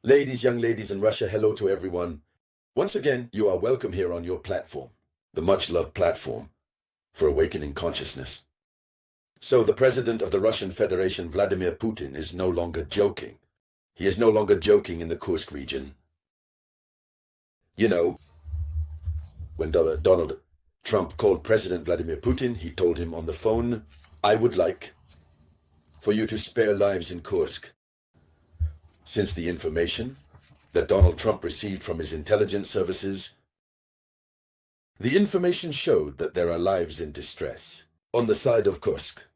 Young ladies in Russia, hello to everyone. Once again, you are welcome here on your platform, the much-loved platform for awakening consciousness. So the president of the Russian Federation, Vladimir Putin, is no longer joking. He is no longer joking in the Kursk region. You know, when Donald Trump called President Vladimir Putin, he told him on the phone, "I would like for you to spare lives in Kursk." Since the information that Donald Trump received from his intelligence services, the information showed that there are lives in distress on the side of Kursk,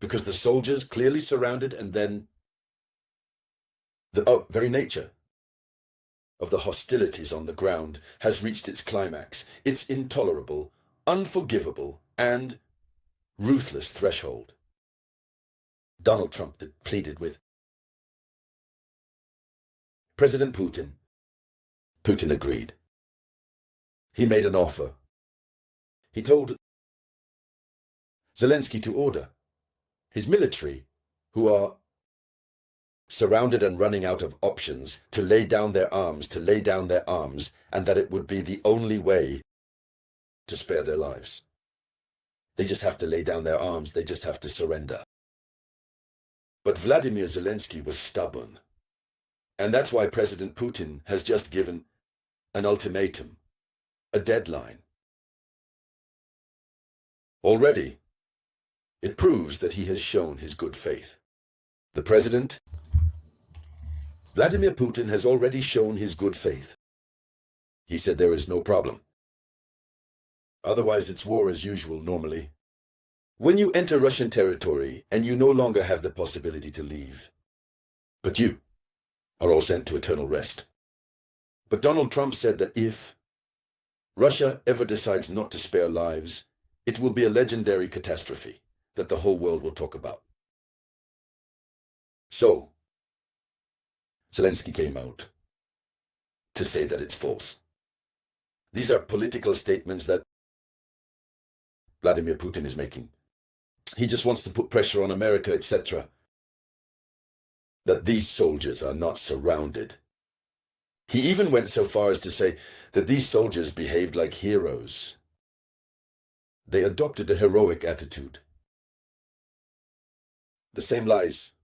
because the soldiers clearly surrounded, and then the very nature of the hostilities on the ground has reached its climax, its intolerable, unforgivable, and ruthless threshold. Donald Trump pleaded with President Putin. Putin agreed. He made an offer. He told Zelensky to order his military, who are surrounded and running out of options, to lay down their arms, and that it would be the only way to spare their lives. They just have to lay down their arms, they just have to surrender. But Vladimir Zelensky was stubborn. And that's why President Putin has just given an ultimatum, a deadline. Already, it proves that he has shown his good faith. The president, Vladimir Putin, has already shown his good faith. He said there is no problem. Otherwise, it's war as usual normally. When you enter Russian territory and you no longer have the possibility to leave, but you are all sent to eternal rest. But Donald Trump said that if Russia ever decides not to spare lives, it will be a legendary catastrophe that the whole world will talk about. So, Zelensky came out to say that it's false. These are political statements that Vladimir Putin is making. He just wants to put pressure on America, etc., that these soldiers are not surrounded. He even went so far as to say that these soldiers behaved like heroes. They adopted a heroic attitude. The same lies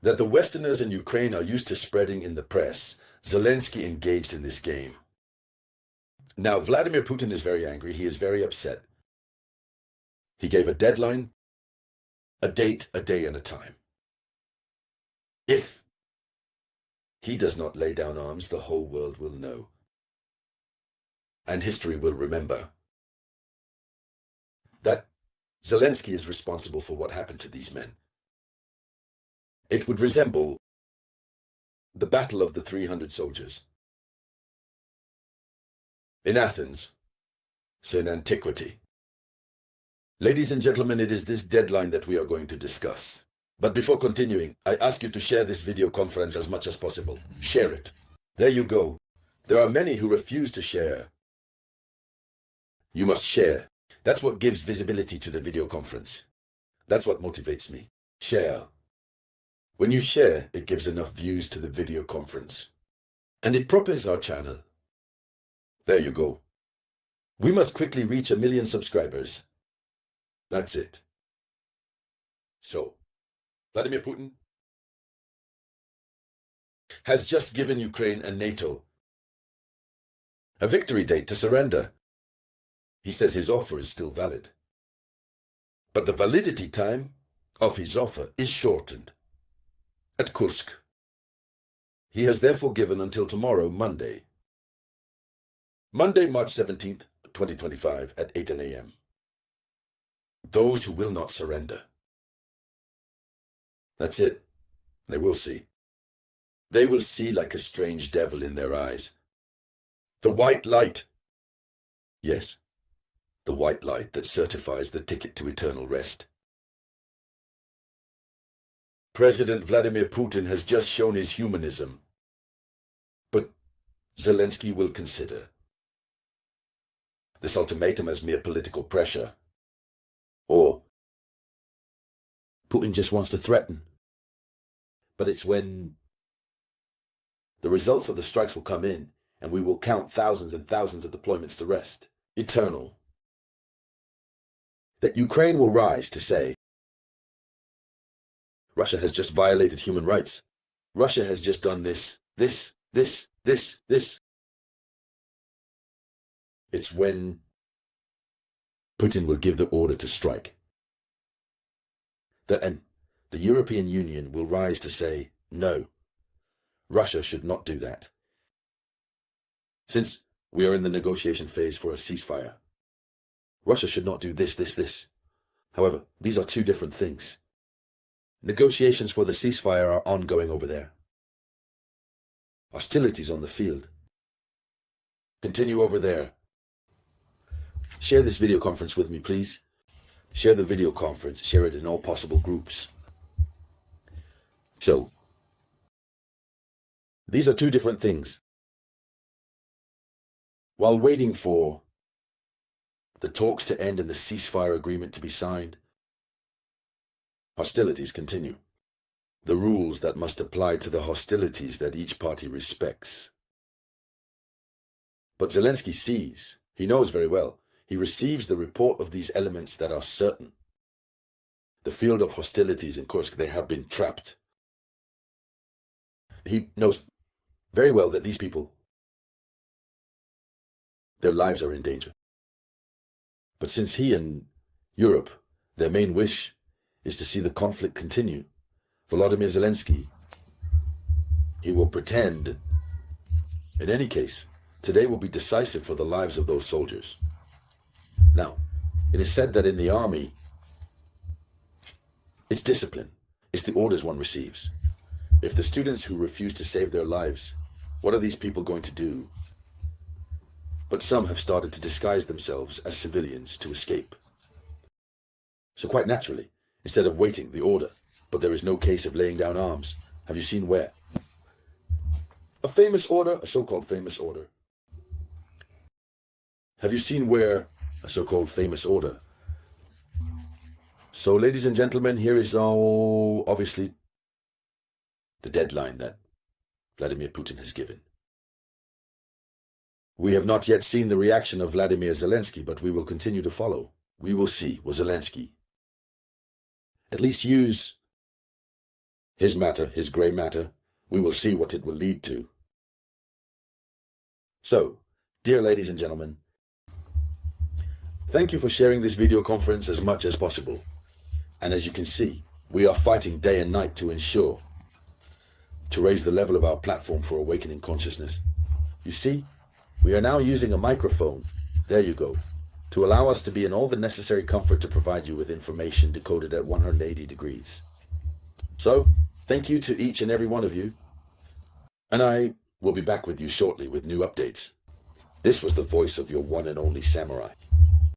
that the Westerners in Ukraine are used to spreading in the press, Zelensky engaged in this game. Now, Vladimir Putin is very angry. He is very upset. He gave a deadline, a date, a day, and a time. If he does not lay down arms, the whole world will know. And history will remember that Zelensky is responsible for what happened to these men. It would resemble the Battle of the 300 Soldiers in Athens, so in antiquity. Ladies and gentlemen, it is this deadline that we are going to discuss. But before continuing, I ask you to share this video conference as much as possible. Share it. There you go. There are many who refuse to share. You must share. That's what gives visibility to the video conference. That's what motivates me. Share. When you share, it gives enough views to the video conference. And it propels our channel. There you go. We must quickly reach 1 million subscribers. That's it. So, Vladimir Putin has just given Ukraine and NATO a victory date to surrender. He says his offer is still valid. But the validity time of his offer is shortened at Kursk. He has therefore given until tomorrow, Monday, March 17th, 2025 at 8 a.m. Those who will not surrender. That's it. They will see. They will see like a strange devil in their eyes. The white light. Yes, the white light that certifies the ticket to eternal rest. President Vladimir Putin has just shown his humanism. But Zelensky will consider this ultimatum as mere political pressure. Or Putin just wants to threaten. But it's when the results of the strikes will come in, and we will count thousands and thousands of deployments to rest. Eternal. That Ukraine will rise to say, Russia has just violated human rights. Russia has just done this. It's when Putin will give the order to strike. And the European Union will rise to say, no, Russia should not do that. Since we are in the negotiation phase for a ceasefire, Russia should not do this. However, these are two different things. Negotiations for the ceasefire are ongoing over there. Hostilities on the field continue over there. Share this video conference with me, please. Share the video conference. Share it in all possible groups. So, these are two different things. While waiting for the talks to end and the ceasefire agreement to be signed, hostilities continue. The rules that must apply to the hostilities that each party respects. But Zelensky sees, he knows very well, he receives the report of these elements that are certain. The field of hostilities in Kursk, they have been trapped. He knows very well that these people, their lives are in danger. But since he and Europe, their main wish is to see the conflict continue, Volodymyr Zelensky, he will pretend, in any case, today will be decisive for the lives of those soldiers. Now, it is said that in the army, it's discipline. It's the orders one receives. If the students who refuse to save their lives, what are these people going to do? But some have started to disguise themselves as civilians to escape. So quite naturally, instead of waiting the order, but there is no case of laying down arms. Have you seen where? A famous order, a so-called famous order. Have you seen where a so-called famous order? So, ladies and gentlemen, here is obviously the deadline that Vladimir Putin has given. We have not yet seen the reaction of Vladimir Zelensky, but we will continue to follow. We will see. Will Zelensky at least use his matter, his grey matter? We will see what it will lead to. So, dear ladies and gentlemen, thank you for sharing this video conference as much as possible. And as you can see, we are fighting day and night to ensure, to raise the level of our platform for awakening consciousness. You see, we are now using a microphone, there you go, to allow us to be in all the necessary comfort to provide you with information decoded at 180 degrees. So, thank you to each and every one of you. And I will be back with you shortly with new updates. This was the voice of your one and only samurai.